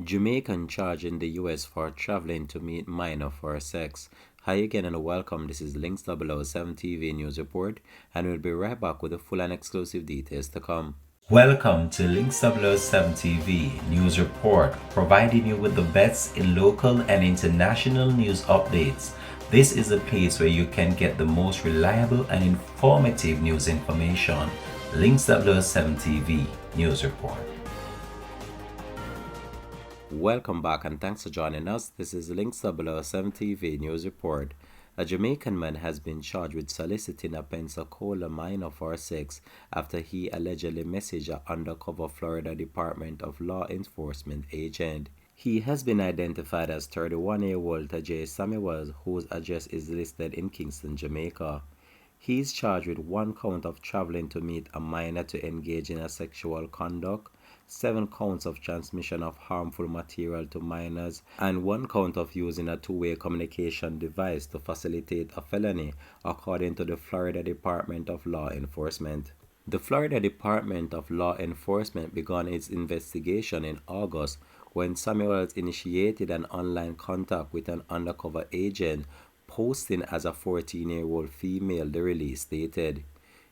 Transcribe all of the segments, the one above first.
Jamaican charged in the US for traveling to meet minor for sex. Hi again and welcome. This is Links 007 TV News Report, and we'll be right back with the full and exclusive details to come. Welcome to Links 007 TV News Report, providing you with the best in local and international news updates. This is a place where you can get the most reliable and informative news information. Links 007 TV News Report. Welcome back and thanks for joining us. This is Links 007 TV News Report. A Jamaican man has been charged with soliciting a Pensacola minor for sex after he allegedly messaged an undercover Florida Department of Law Enforcement agent. He has been identified as 31-year-old Tajay Samuels, whose address is listed in Kingston, Jamaica. He is charged with one count of traveling to meet a minor to engage in a sexual conduct, 7 counts of transmission of harmful material to minors, and 1 count of using a two-way communication device to facilitate a felony, according to the Florida Department of Law Enforcement. The Florida Department of Law Enforcement began its investigation in August when Samuels initiated an online contact with an undercover agent posting as a 14-year-old female, the release stated.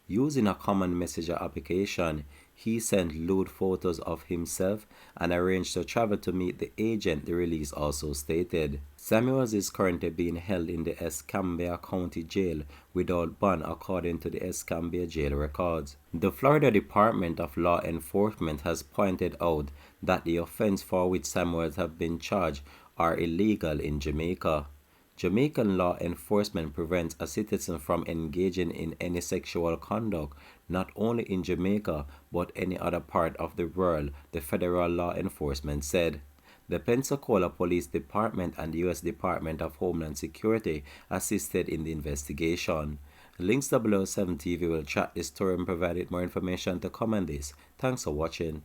Using a common messenger application, he sent lewd photos of himself and arranged to travel to meet the agent, the release also stated. Samuels is currently being held in the Escambia County Jail without bond, according to the Escambia Jail records. The Florida Department of Law Enforcement has pointed out that the offense for which Samuels have been charged are illegal in Jamaica. Jamaican law enforcement prevents a citizen from engaging in any sexual conduct, not only in Jamaica but any other part of the world, the federal law enforcement said. The Pensacola Police Department and the U.S. Department of Homeland Security assisted in the investigation. Links 007 TV will track this story and provide more information to come on this. Thanks for watching.